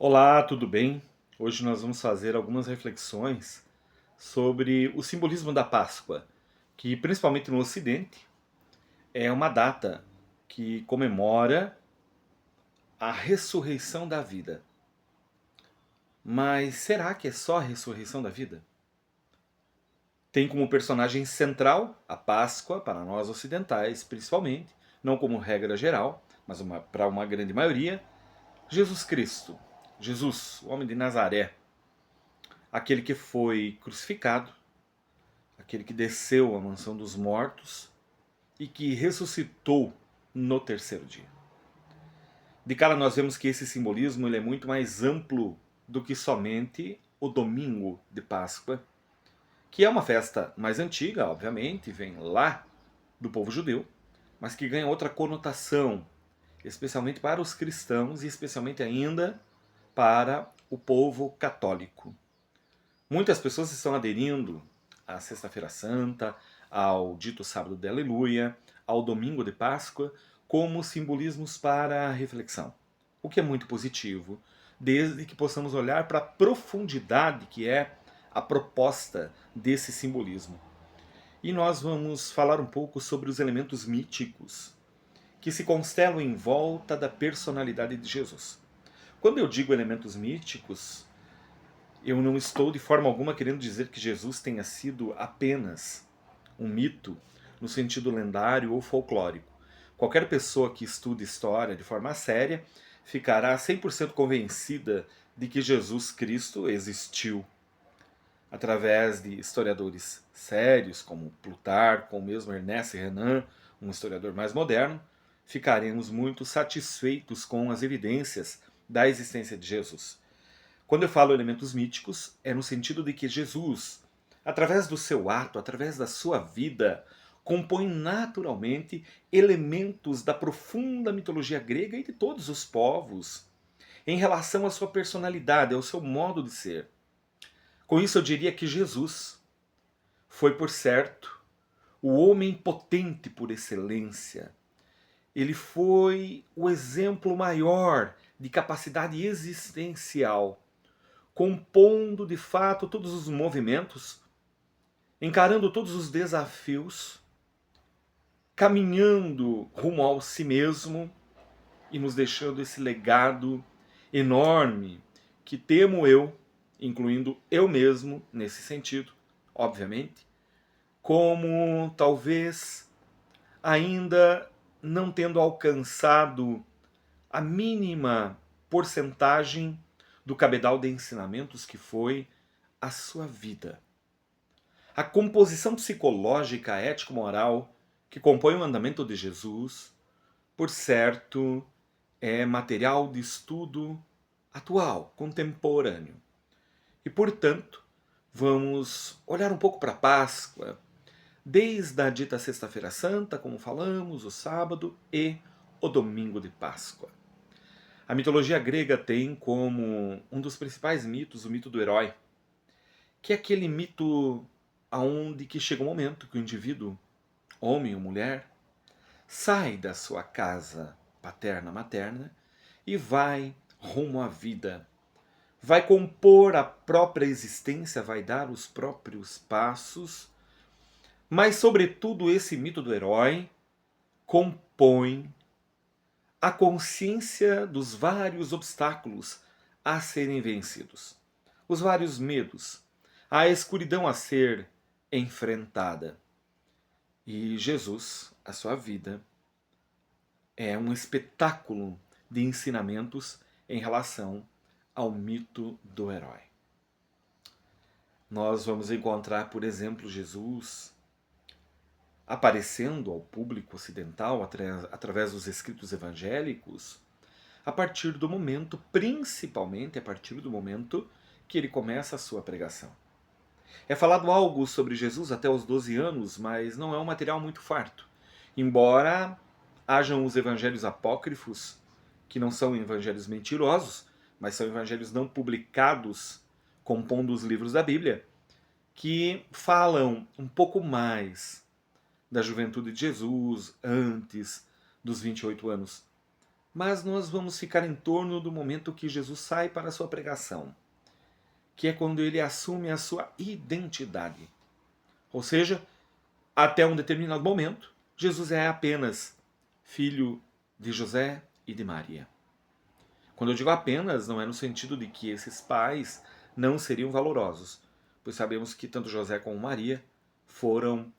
Olá, tudo bem? Hoje nós vamos fazer algumas reflexões sobre o simbolismo da Páscoa, que principalmente no Ocidente é uma data que comemora a ressurreição da vida. Mas será que é só a ressurreição da vida? Tem como personagem central a Páscoa, para nós ocidentais principalmente, não como regra geral, mas para uma grande maioria, Jesus Cristo. Jesus, o homem de Nazaré, aquele que foi crucificado, aquele que desceu à mansão dos mortos e que ressuscitou no terceiro dia. De cara nós vemos que esse simbolismo ele é muito mais amplo do que somente o domingo de Páscoa, que é uma festa mais antiga, obviamente, vem lá do povo judeu, mas que ganha outra conotação, especialmente para os cristãos e especialmente ainda para o povo católico. Muitas pessoas estão aderindo à Sexta-feira Santa, ao dito Sábado de Aleluia, ao Domingo de Páscoa, como simbolismos para a reflexão. O que é muito positivo, desde que possamos olhar para a profundidade que é a proposta desse simbolismo. E nós vamos falar um pouco sobre os elementos míticos que se constelam em volta da personalidade de Jesus. Quando eu digo elementos míticos, eu não estou de forma alguma querendo dizer que Jesus tenha sido apenas um mito no sentido lendário ou folclórico. Qualquer pessoa que estude história de forma séria ficará 100% convencida de que Jesus Cristo existiu. Através de historiadores sérios, como Plutarco, ou mesmo Ernest Renan, um historiador mais moderno, ficaremos muito satisfeitos com as evidências da existência de Jesus. Quando eu falo elementos míticos, é no sentido de que Jesus, através do seu ato, através da sua vida, compõe naturalmente elementos da profunda mitologia grega e de todos os povos, em relação à sua personalidade, ao seu modo de ser. Com isso, eu diria que Jesus foi, por certo, o homem potente por excelência. Ele foi o exemplo maior de capacidade existencial, compondo de fato todos os movimentos, encarando todos os desafios, caminhando rumo ao si mesmo e nos deixando esse legado enorme que temo eu, incluindo eu mesmo nesse sentido, obviamente, como talvez ainda não tendo alcançado a mínima porcentagem do cabedal de ensinamentos que foi a sua vida. A composição psicológica, ético-moral que compõe o andamento de Jesus, por certo, é material de estudo atual, contemporâneo. E, portanto, vamos olhar um pouco para a Páscoa, desde a dita Sexta-feira Santa, como falamos, o sábado e o domingo de Páscoa. A mitologia grega tem como um dos principais mitos o mito do herói, que é aquele mito aonde que chega um momento que o indivíduo, homem ou mulher, sai da sua casa paterna, materna e vai rumo à vida. Vai compor a própria existência, vai dar os próprios passos, mas sobretudo esse mito do herói compõe a consciência dos vários obstáculos a serem vencidos, os vários medos, a escuridão a ser enfrentada. E Jesus, a sua vida, é um espetáculo de ensinamentos em relação ao mito do herói. Nós vamos encontrar, por exemplo, Jesus aparecendo ao público ocidental através dos escritos evangélicos a partir do momento, principalmente a partir do momento que ele começa a sua pregação. É falado algo sobre Jesus até os 12 anos, mas não é um material muito farto. Embora hajam os evangelhos apócrifos, que não são evangelhos mentirosos, mas são evangelhos não publicados, compondo os livros da Bíblia, que falam um pouco mais da juventude de Jesus antes dos 28 anos. mas nós vamos ficar em torno do momento que Jesus sai para a sua pregação, que é quando ele assume a sua identidade. Ou seja, até um determinado momento, Jesus é apenas filho de José e de Maria. Quando eu digo apenas, não é no sentido de que esses pais não seriam valorosos, pois sabemos que tanto José como Maria foram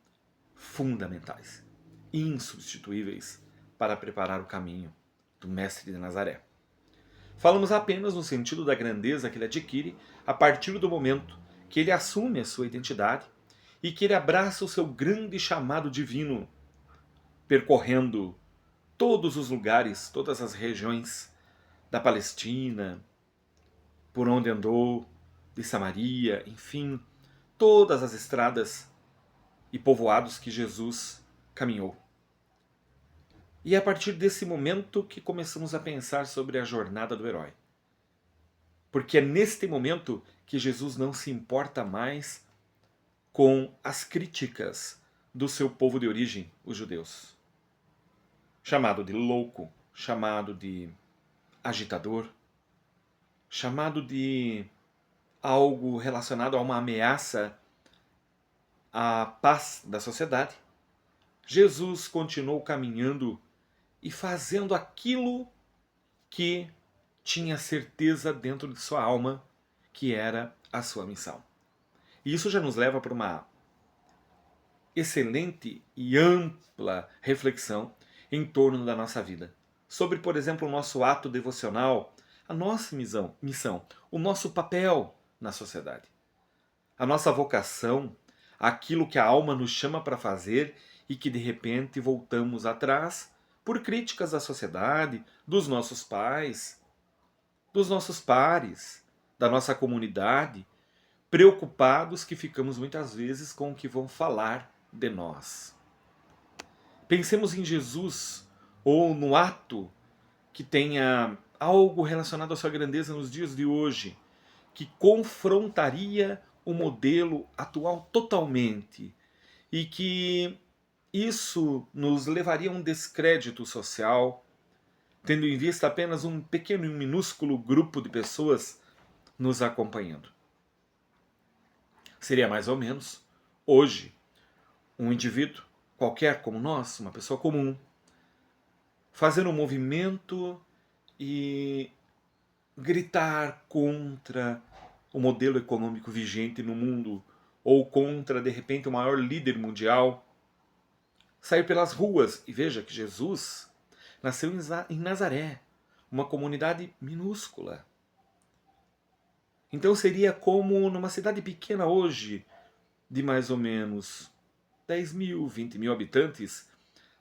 fundamentais, insubstituíveis para preparar o caminho do Mestre de Nazaré. Falamos apenas no sentido da grandeza que ele adquire a partir do momento que ele assume a sua identidade e que ele abraça o seu grande chamado divino, percorrendo todos os lugares, todas as regiões da Palestina, por onde andou, de Samaria, enfim, todas as estradas e povoados que Jesus caminhou. E é a partir desse momento que começamos a pensar sobre a jornada do herói. Porque é neste momento que Jesus não se importa mais com as críticas do seu povo de origem, os judeus. Chamado de louco, chamado de agitador, chamado de algo relacionado a uma ameaça à paz da sociedade, Jesus continuou caminhando e fazendo aquilo que tinha certeza dentro de sua alma que era a sua missão. E isso já nos leva para uma excelente e ampla reflexão em torno da nossa vida. Sobre, por exemplo, o nosso ato devocional, a nossa missão, o nosso papel na sociedade. A nossa vocação, aquilo que a alma nos chama para fazer e que de repente voltamos atrás por críticas da sociedade, dos nossos pais, dos nossos pares, da nossa comunidade, preocupados que ficamos muitas vezes com o que vão falar de nós. Pensemos em Jesus ou no ato que tenha algo relacionado à sua grandeza nos dias de hoje, que confrontaria o modelo atual totalmente e que isso nos levaria a um descrédito social, tendo em vista apenas um pequeno e minúsculo grupo de pessoas nos acompanhando. Seria mais ou menos, hoje, um indivíduo qualquer como nós, uma pessoa comum, fazer um movimento e gritar contra o modelo econômico vigente no mundo, ou contra, de repente, o maior líder mundial, sair pelas ruas. E veja que Jesus nasceu em Nazaré, uma comunidade minúscula. Então seria como numa cidade pequena hoje, de mais ou menos 10 mil, 20 mil habitantes,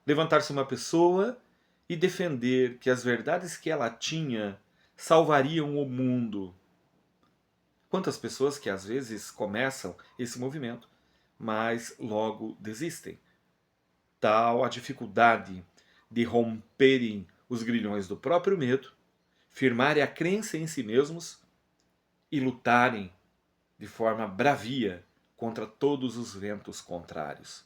levantar-se uma pessoa e defender que as verdades que ela tinha salvariam o mundo. Quantas pessoas que às vezes começam esse movimento, mas logo desistem. Tal a dificuldade de romperem os grilhões do próprio medo, firmarem a crença em si mesmos e lutarem de forma bravia contra todos os ventos contrários.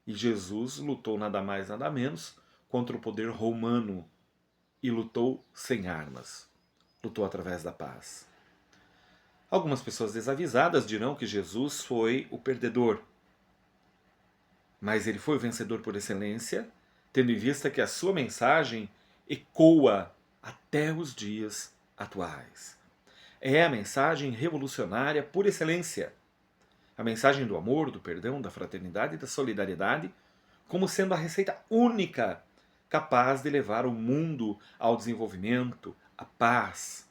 E Jesus lutou nada mais nada menos contra o poder romano e lutou sem armas. Lutou através da paz. Algumas pessoas desavisadas dirão que Jesus foi o perdedor. Mas ele foi o vencedor por excelência, tendo em vista que a sua mensagem ecoa até os dias atuais. É a mensagem revolucionária por excelência. A mensagem do amor, do perdão, da fraternidade e da solidariedade, como sendo a receita única capaz de levar o mundo ao desenvolvimento, à paz,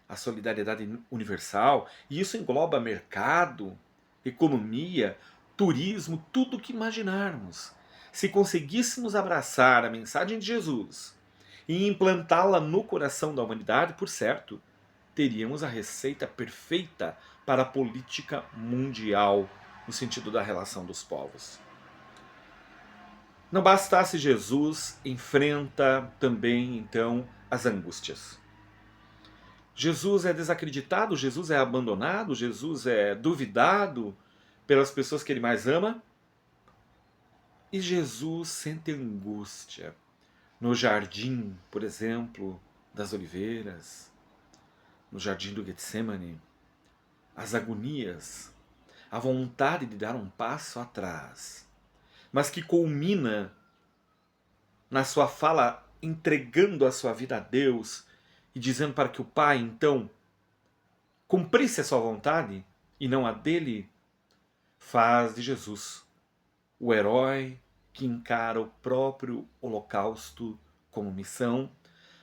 à solidariedade universal. E isso engloba mercado, economia, turismo, tudo o que imaginarmos. Se conseguíssemos abraçar a mensagem de Jesus e implantá-la no coração da humanidade, por certo, teríamos a receita perfeita para a política mundial, no sentido da relação dos povos. Não bastasse Jesus, enfrenta também, então, as angústias. Jesus é desacreditado, Jesus é abandonado, Jesus é duvidado pelas pessoas que ele mais ama. E Jesus sente angústia, no jardim, por exemplo, das oliveiras, no jardim do Getsemane, as agonias, a vontade de dar um passo atrás, mas que culmina na sua fala entregando a sua vida a Deus e dizendo para que o Pai, então, cumprisse a sua vontade e não a dele, faz de Jesus o herói que encara o próprio holocausto como missão,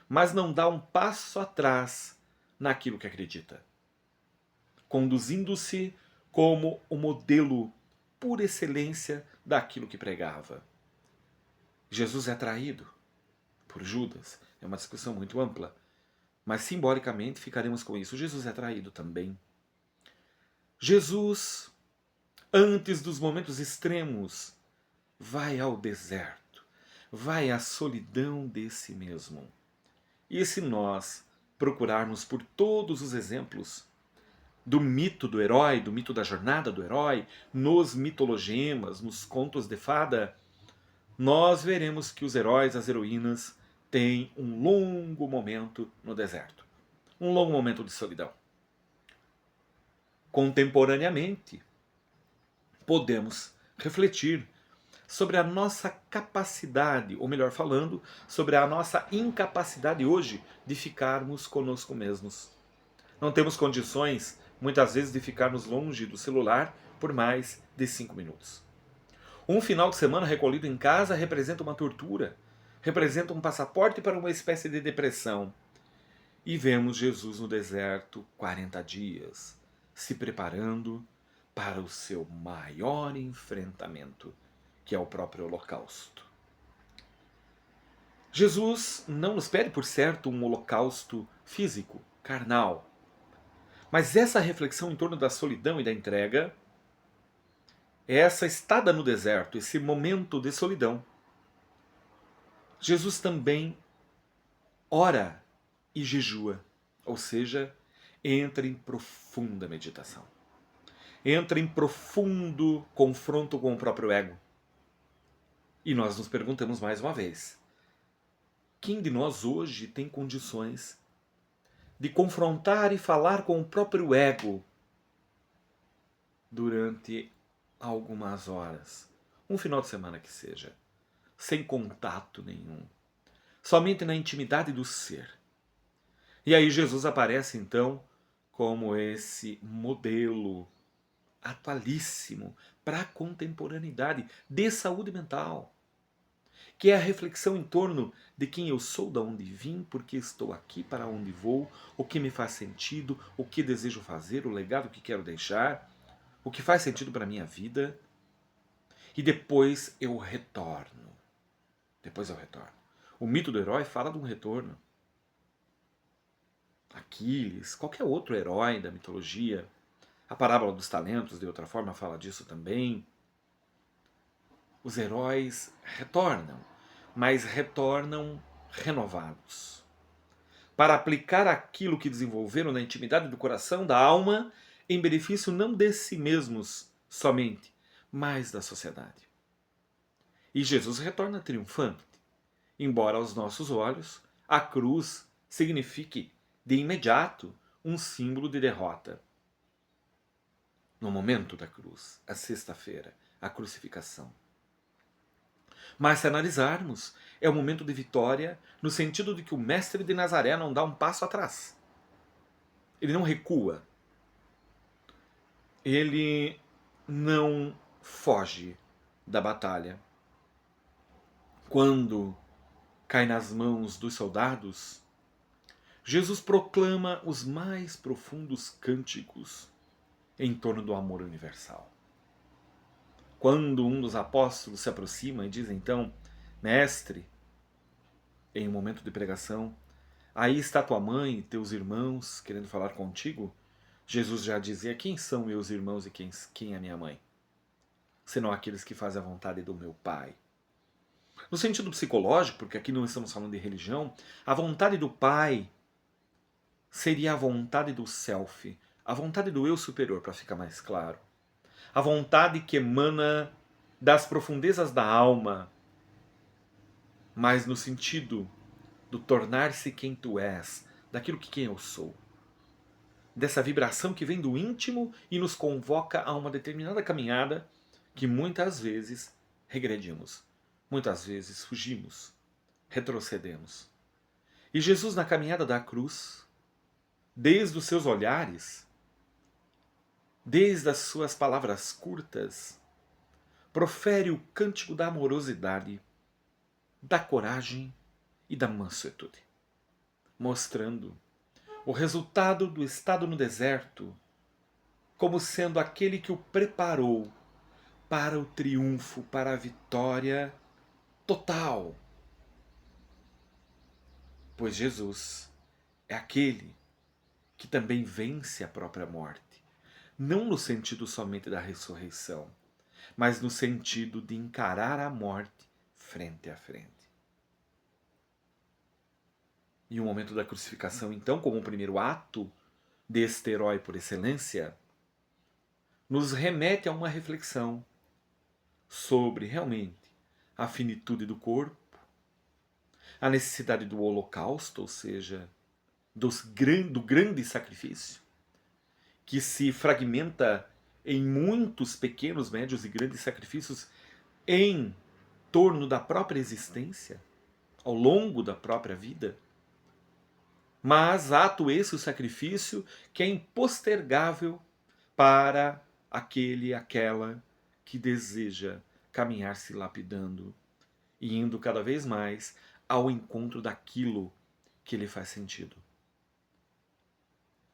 mas não dá um passo atrás naquilo que acredita, conduzindo-se como o modelo por excelência daquilo que pregava. Jesus é traído por Judas, é uma discussão muito ampla, mas simbolicamente ficaremos com isso. Jesus é traído também. Jesus, antes dos momentos extremos, vai ao deserto, vai à solidão de si mesmo. E se nós procurarmos por todos os exemplos do mito do herói, do mito da jornada do herói, nos mitologemas, nos contos de fada, nós veremos que os heróis, as heroínas, têm um longo momento no deserto. Um longo momento de solidão. Contemporaneamente, podemos refletir sobre a nossa capacidade, ou melhor falando, sobre a nossa incapacidade hoje de ficarmos conosco mesmos. Não temos condições, muitas vezes, de ficarmos longe do celular por mais de 5 minutos. Um final de semana recolhido em casa representa uma tortura, representa um passaporte para uma espécie de depressão. E vemos Jesus no deserto 40 dias, se preparando para o seu maior enfrentamento, que é o próprio holocausto. Jesus não nos pede, por certo, um holocausto físico, carnal. Mas essa reflexão em torno da solidão e da entrega, essa estada no deserto, esse momento de solidão, Jesus também ora e jejua, ou seja, entra em profunda meditação. Entra em profundo confronto com o próprio ego. E nós nos perguntamos mais uma vez, quem de nós hoje tem condições de confrontar e falar com o próprio ego durante algumas horas, um final de semana que seja, sem contato nenhum, somente na intimidade do ser? E aí Jesus aparece então como esse modelo atualíssimo para a contemporaneidade de saúde mental, que é a reflexão em torno de quem eu sou, de onde vim, por que estou aqui, para onde vou, o que me faz sentido, o que desejo fazer, o legado que quero deixar, o que faz sentido para a minha vida. E depois eu retorno. O mito do herói fala de um retorno. Aquiles, qualquer outro herói da mitologia, a parábola dos talentos, de outra forma, fala disso também. Os heróis retornam, mas retornam renovados, para aplicar aquilo que desenvolveram na intimidade do coração, da alma, em benefício não de si mesmos somente, mas da sociedade. E Jesus retorna triunfante, embora aos nossos olhos a cruz signifique de imediato um símbolo de derrota. No momento da cruz, a sexta-feira, a crucificação. Mas se analisarmos, é um momento de vitória no sentido de que o mestre de Nazaré não dá um passo atrás. Ele não recua. Ele não foge da batalha. Quando cai nas mãos dos soldados, Jesus proclama os mais profundos cânticos em torno do amor universal. Quando um dos apóstolos se aproxima e diz então, mestre, em um momento de pregação, aí está tua mãe e teus irmãos querendo falar contigo, Jesus já dizia, quem são meus irmãos e quem é minha mãe? Senão aqueles que fazem a vontade do meu Pai. No sentido psicológico, porque aqui não estamos falando de religião, a vontade do Pai seria a vontade do self, a vontade do eu superior, para ficar mais claro. A vontade que emana das profundezas da alma, mas no sentido do tornar-se quem tu és, daquilo que quem eu sou. Dessa vibração que vem do íntimo e nos convoca a uma determinada caminhada que muitas vezes regredimos, muitas vezes fugimos, retrocedemos. E Jesus, na caminhada da cruz, desde os seus olhares, desde as suas palavras curtas, profere o cântico da amorosidade, da coragem e da mansuetude, mostrando o resultado do estado no deserto como sendo aquele que o preparou para o triunfo, para a vitória total. Pois Jesus é aquele que também vence a própria morte, não no sentido somente da ressurreição, mas no sentido de encarar a morte frente a frente. E o momento da crucificação, então, como o primeiro ato deste herói por excelência, nos remete a uma reflexão sobre, realmente, a finitude do corpo, a necessidade do holocausto, ou seja, do grande sacrifício, que se fragmenta em muitos pequenos, médios e grandes sacrifícios em torno da própria existência, ao longo da própria vida. Mas ato esse, o sacrifício, que é impostergável para aquele, aquela que deseja caminhar se lapidando e indo cada vez mais ao encontro daquilo que lhe faz sentido.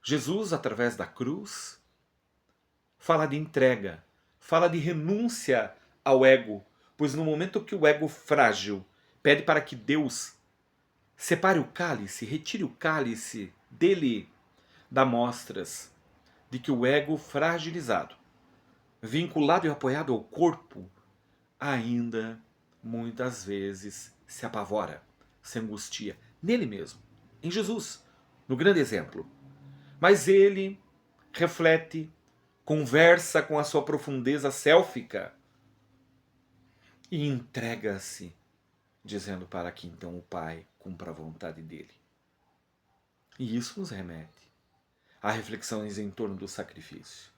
Jesus, através da cruz, fala de entrega, fala de renúncia ao ego, pois no momento que o ego frágil pede para que Deus separe o cálice, retire o cálice dele, dá mostras de que o ego fragilizado, vinculado e apoiado ao corpo, ainda muitas vezes se apavora, se angustia nele mesmo, em Jesus, no grande exemplo. Mas ele reflete, conversa com a sua profundeza sélfica e entrega-se, dizendo para que então o Pai cumpra a vontade dele. E isso nos remete a reflexões em torno do sacrifício.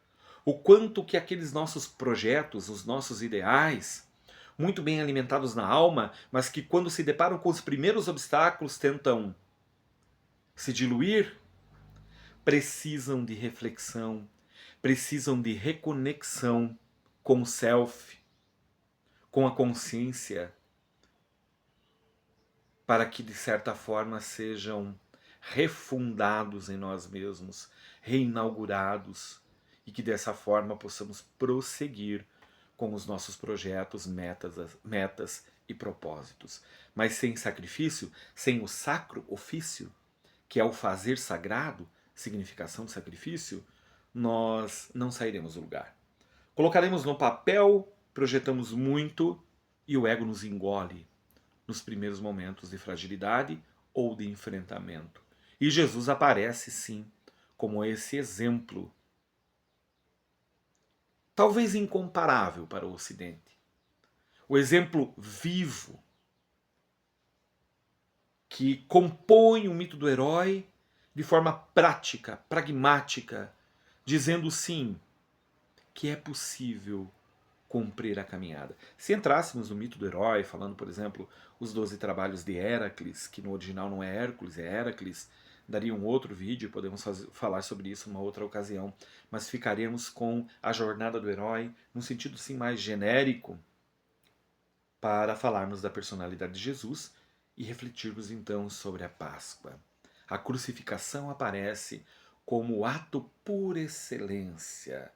O quanto que aqueles nossos projetos, os nossos ideais, muito bem alimentados na alma, mas que quando se deparam com os primeiros obstáculos tentam se diluir, precisam de reflexão, precisam de reconexão com o self, com a consciência, para que de certa forma sejam refundados em nós mesmos, reinaugurados, e que dessa forma possamos prosseguir com os nossos projetos, metas e propósitos. Mas sem sacrifício, sem o sacro ofício, que é o fazer sagrado, significação de sacrifício, nós não sairemos do lugar. Colocaremos no papel, projetamos muito e o ego nos engole nos primeiros momentos de fragilidade ou de enfrentamento. E Jesus aparece sim como esse exemplo, talvez incomparável para o Ocidente. O exemplo vivo que compõe o mito do herói de forma prática, pragmática, dizendo sim que é possível cumprir a caminhada. Se entrássemos no mito do herói, falando, por exemplo, os 12 trabalhos de Héracles, que no original não é Hércules, é Héracles, daria um outro vídeo, podemos falar sobre isso numa outra ocasião, mas ficaremos com a jornada do herói, num sentido sim mais genérico, para falarmos da personalidade de Jesus e refletirmos então sobre a Páscoa. A crucificação aparece como o ato por excelência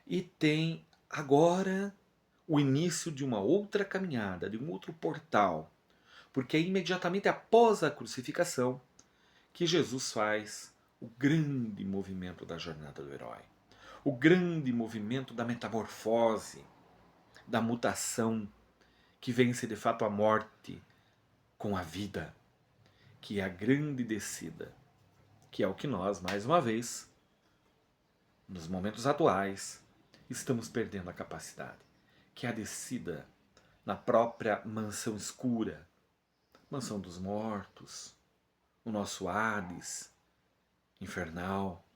e tem agora o início de uma outra caminhada, de um outro portal, porque é imediatamente após a crucificação que Jesus faz o grande movimento da jornada do herói, o grande movimento da metamorfose, da mutação, que vence de fato a morte com a vida, que é a grande descida, que é o que nós, mais uma vez, nos momentos atuais, estamos perdendo a capacidade, que é a descida na própria mansão escura, mansão dos mortos, o nosso Hades infernal,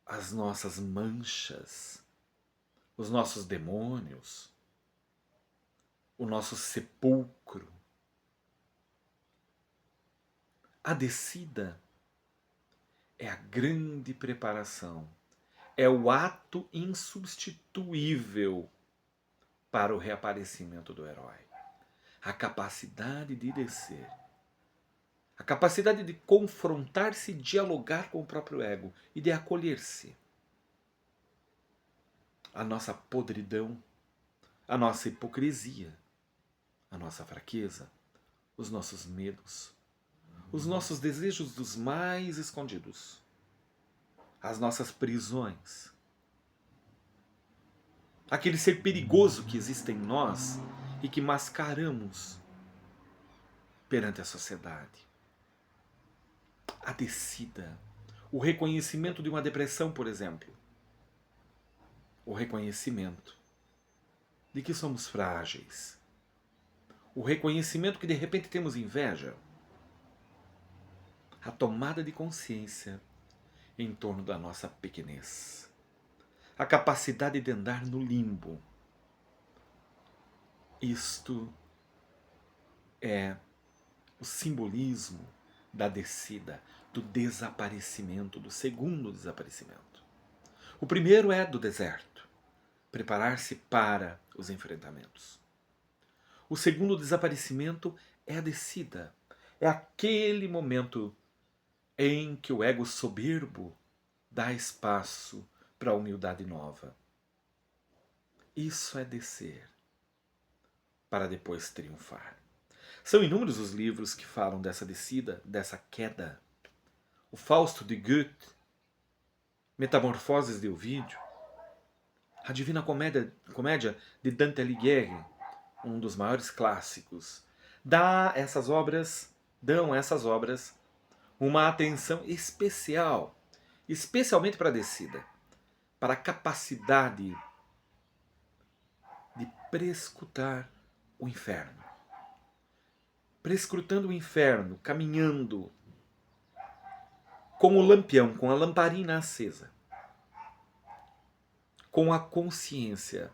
as nossas manchas, os nossos demônios, o nosso sepulcro. A descida é a grande preparação, é o ato insubstituível para o reaparecimento do herói. A capacidade de descer, a capacidade de confrontar-se e dialogar com o próprio ego e de acolher-se. A nossa podridão, a nossa hipocrisia, a nossa fraqueza, os nossos medos, os nossos desejos dos mais escondidos, as nossas prisões, aquele ser perigoso que existe em nós e que mascaramos perante a sociedade. A descida, o reconhecimento de uma depressão, por exemplo, o reconhecimento de que somos frágeis, o reconhecimento que de repente temos inveja, a tomada de consciência em torno da nossa pequenez, a capacidade de andar no limbo. Isto é o simbolismo da descida, do desaparecimento, do segundo desaparecimento. O primeiro é do deserto, preparar-se para os enfrentamentos. O segundo desaparecimento é a descida, é aquele momento em que o ego soberbo dá espaço para a humildade nova. Isso é descer, para depois triunfar. São inúmeros os livros que falam dessa descida, dessa queda. O Fausto de Goethe, Metamorfoses de Ovídio, a Divina Comédia de Dante Alighieri, um dos maiores clássicos, dão a essas obras uma atenção especial, especialmente para a descida, para a capacidade de prescrutar o inferno. Prescrutando o inferno, caminhando com o lampião, com a lamparina acesa, com a consciência,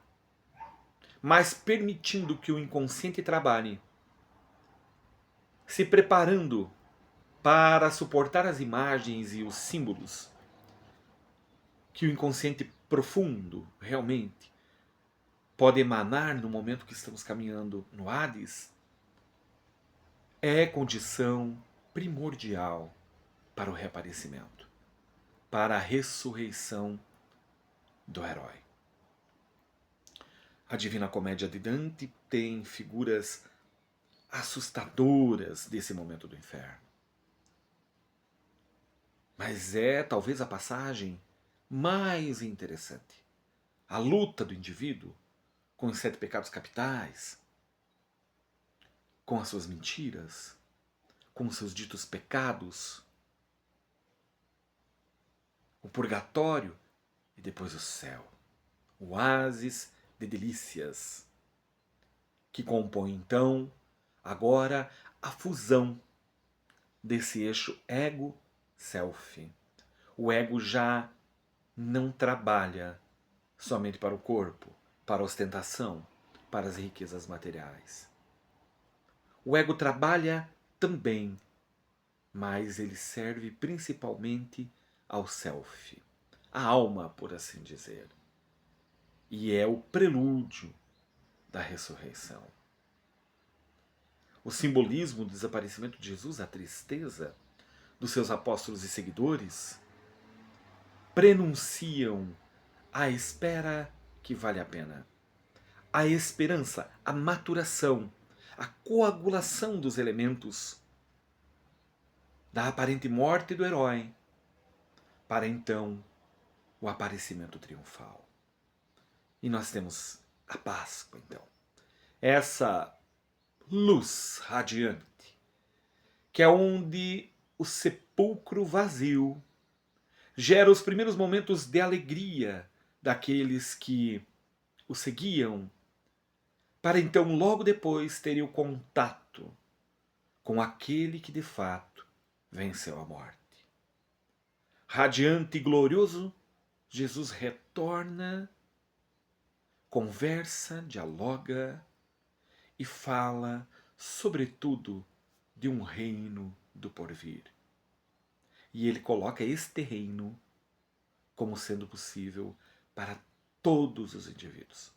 mas permitindo que o inconsciente trabalhe, se preparando para suportar as imagens e os símbolos que o inconsciente profundo realmente pode emanar no momento que estamos caminhando no Hades, é condição primordial para o reaparecimento, para a ressurreição do herói. A Divina Comédia de Dante tem figuras assustadoras desse momento do inferno. Mas é talvez a passagem mais interessante. A luta do indivíduo com os 7 pecados capitais, com as suas mentiras, com os seus ditos pecados, o purgatório e depois o céu, o oásis de delícias, que compõe então agora a fusão desse eixo ego-self. O ego já não trabalha somente para o corpo, para a ostentação, para as riquezas materiais. O ego trabalha também, mas ele serve principalmente ao self, à alma, por assim dizer. E é o prelúdio da ressurreição. O simbolismo do desaparecimento de Jesus, a tristeza dos seus apóstolos e seguidores, prenunciam a espera que vale a pena. A esperança, a maturação, a coagulação dos elementos da aparente morte do herói, para então o aparecimento triunfal. E nós temos a Páscoa, então. Essa luz radiante, que é onde o sepulcro vazio gera os primeiros momentos de alegria daqueles que o seguiam, para então logo depois terem o contato com aquele que de fato venceu a morte. Radiante e glorioso, Jesus retorna, conversa, dialoga e fala, sobretudo, de um reino do porvir. E ele coloca este reino como sendo possível para todos os indivíduos,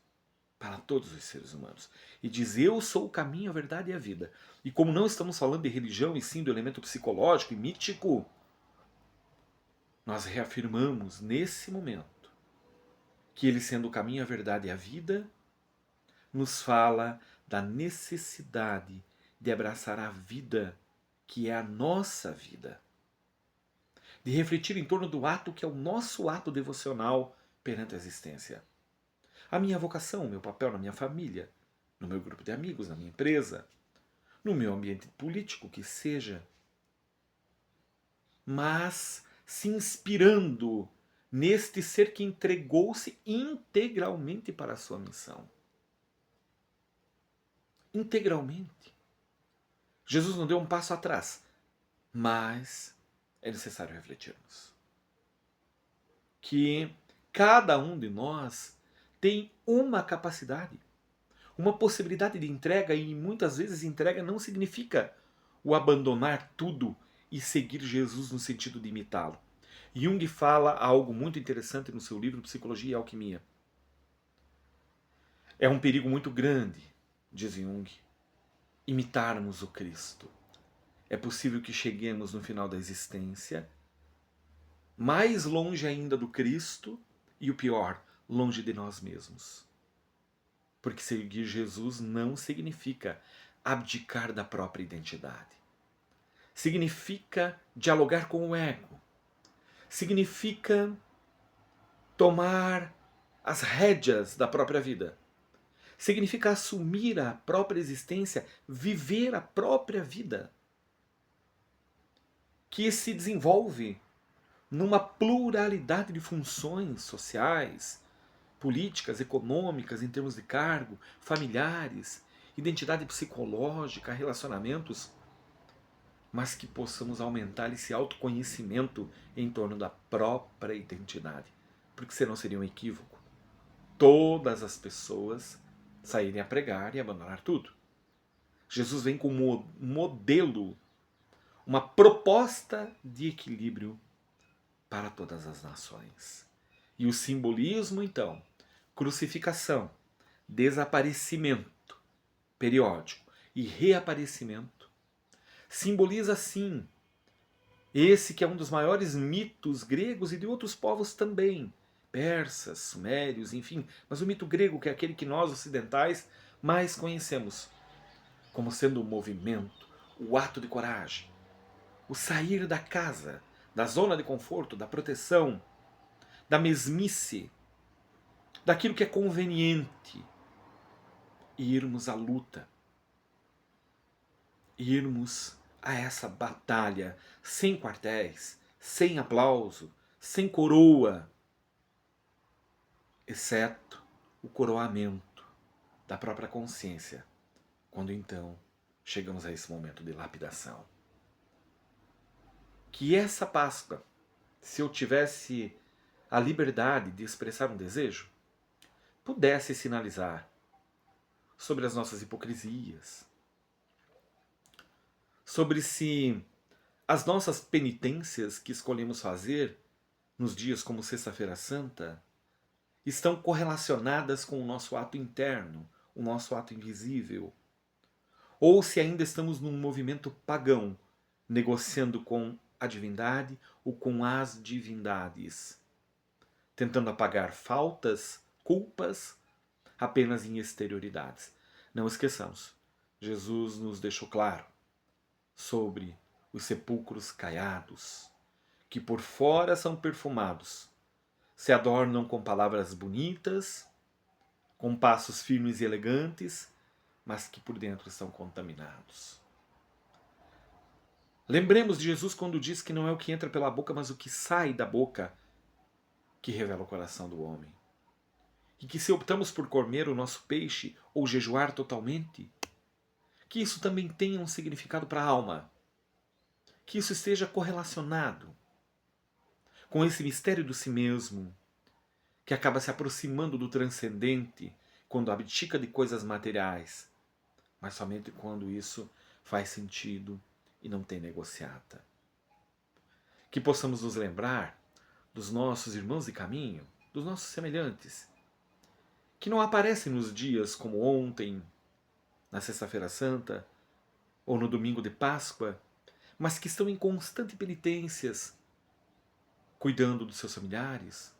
para todos os seres humanos. E diz: eu sou o caminho, a verdade e a vida. E como não estamos falando de religião e sim do elemento psicológico e mítico, nós reafirmamos nesse momento que ele, sendo o caminho, a verdade e a vida, nos fala da necessidade de abraçar a vida, que é a nossa vida. De refletir em torno do ato que é o nosso ato devocional perante a existência. A minha vocação, o meu papel na minha família, no meu grupo de amigos, na minha empresa, no meu ambiente político, que seja. Mas se inspirando neste ser que entregou-se integralmente para a sua missão. Integralmente. Jesus não deu um passo atrás, mas é necessário refletirmos que cada um de nós tem uma capacidade, uma possibilidade de entrega, e muitas vezes entrega não significa o abandonar tudo e seguir Jesus no sentido de imitá-lo. Jung fala algo muito interessante no seu livro Psicologia e Alquimia. É um perigo muito grande, diz Jung, imitarmos o Cristo. É possível que cheguemos no final da existência mais longe ainda do Cristo e, o pior, longe de nós mesmos. Porque seguir Jesus não significa abdicar da própria identidade. Significa dialogar com o ego. Significa tomar as rédeas da própria vida. Significa assumir a própria existência, viver a própria vida, que se desenvolve numa pluralidade de funções sociais, políticas, econômicas, em termos de cargo, familiares, identidade psicológica, relacionamentos, mas que possamos aumentar esse autoconhecimento em torno da própria identidade, porque senão seria um equívoco todas as pessoas saírem a pregar e abandonar tudo. Jesus vem com um modelo, uma proposta de equilíbrio para todas as nações. E o simbolismo, então, crucificação, desaparecimento periódico e reaparecimento, simboliza sim esse que é um dos maiores mitos gregos e de outros povos também, persas, sumérios, enfim, mas o mito grego, que é aquele que nós ocidentais mais conhecemos, como sendo o movimento, o ato de coragem, o sair da casa, da zona de conforto, da proteção, da mesmice, daquilo que é conveniente, e irmos à luta, irmos a essa batalha sem quartéis, sem aplauso, sem coroa, exceto o coroamento da própria consciência, quando então chegamos a esse momento de lapidação. Que essa Páscoa, se eu tivesse a liberdade de expressar um desejo, pudesse sinalizar sobre as nossas hipocrisias, sobre se as nossas penitências que escolhemos fazer nos dias como Sexta-feira Santa estão correlacionadas com o nosso ato interno, o nosso ato invisível, ou se ainda estamos num movimento pagão, negociando com a divindade ou com as divindades, tentando apagar faltas, culpas, apenas em exterioridades. Não esqueçamos, Jesus nos deixou claro sobre os sepulcros caiados, que por fora são perfumados, se adornam com palavras bonitas, com passos firmes e elegantes, mas que por dentro estão contaminados. Lembremos de Jesus quando diz que não é o que entra pela boca, mas o que sai da boca que revela o coração do homem. E que se optamos por comer o nosso peixe ou jejuar totalmente, que isso também tenha um significado para a alma. Que isso esteja correlacionado com esse mistério do si mesmo, que acaba se aproximando do transcendente quando abdica de coisas materiais, mas somente quando isso faz sentido e não tem negociata. Que possamos nos lembrar dos nossos irmãos de caminho, dos nossos semelhantes, que não aparecem nos dias como ontem, na Sexta-feira Santa ou no domingo de Páscoa, mas que estão em constante penitências, cuidando dos seus familiares,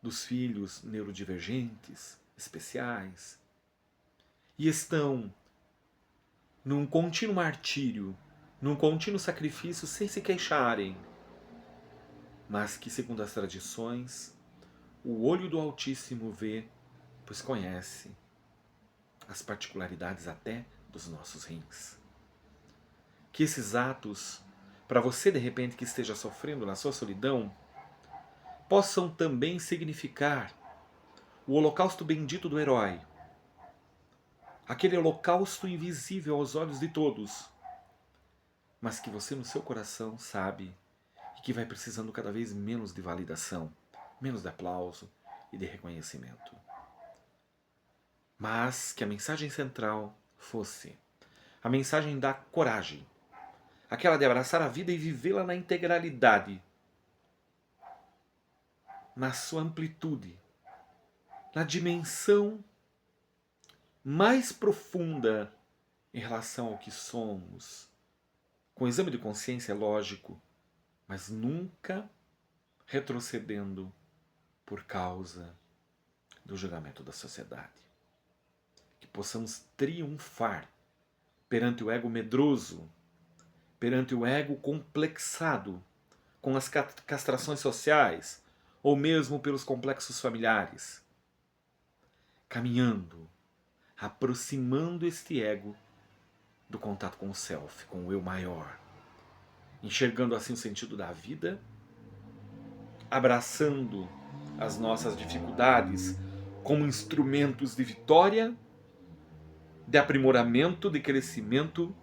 dos filhos neurodivergentes, especiais, e estão num contínuo martírio, num contínuo sacrifício sem se queixarem, mas que, segundo as tradições, o olho do Altíssimo vê, pois conhece as particularidades até dos nossos rins. Que esses atos, para você de repente que esteja sofrendo na sua solidão, possam também significar o holocausto bendito do herói, aquele holocausto invisível aos olhos de todos, mas que você no seu coração sabe e que vai precisando cada vez menos de validação, menos de aplauso e de reconhecimento. Mas que a mensagem central fosse a mensagem da coragem, aquela de abraçar a vida e vivê-la na integralidade, na sua amplitude, na dimensão mais profunda em relação ao que somos. Com exame de consciência, é lógico, mas nunca retrocedendo por causa do julgamento da sociedade. Que possamos triunfar perante o ego medroso, perante o ego complexado, com as castrações sociais, ou mesmo pelos complexos familiares, caminhando, aproximando este ego do contato com o self, com o eu maior, enxergando assim o sentido da vida, abraçando as nossas dificuldades como instrumentos de vitória, de aprimoramento, de crescimento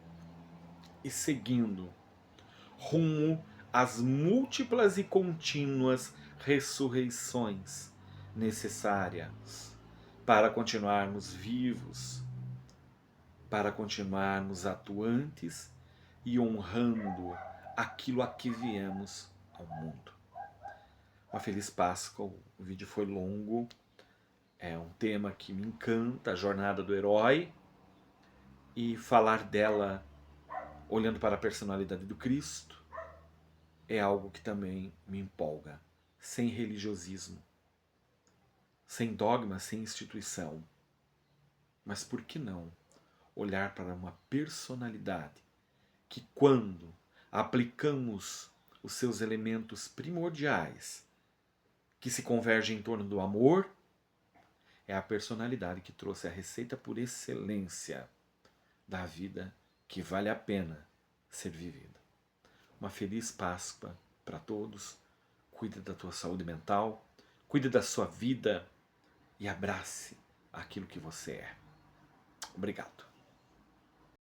e seguindo rumo às múltiplas e contínuas ressurreições necessárias para continuarmos vivos, para continuarmos atuantes e honrando aquilo a que viemos ao mundo. Uma feliz Páscoa. O vídeo foi longo, é um tema que me encanta, a jornada do herói, e falar dela olhando para a personalidade do Cristo é algo que também me empolga, sem religiosismo, sem dogma, sem instituição. Mas por que não olhar para uma personalidade que, quando aplicamos os seus elementos primordiais, que se convergem em torno do amor, é a personalidade que trouxe a receita por excelência da vida que vale a pena ser vivida. Uma feliz Páscoa para todos. Cuide da tua saúde mental, cuide da sua vida e abrace aquilo que você é. Obrigado.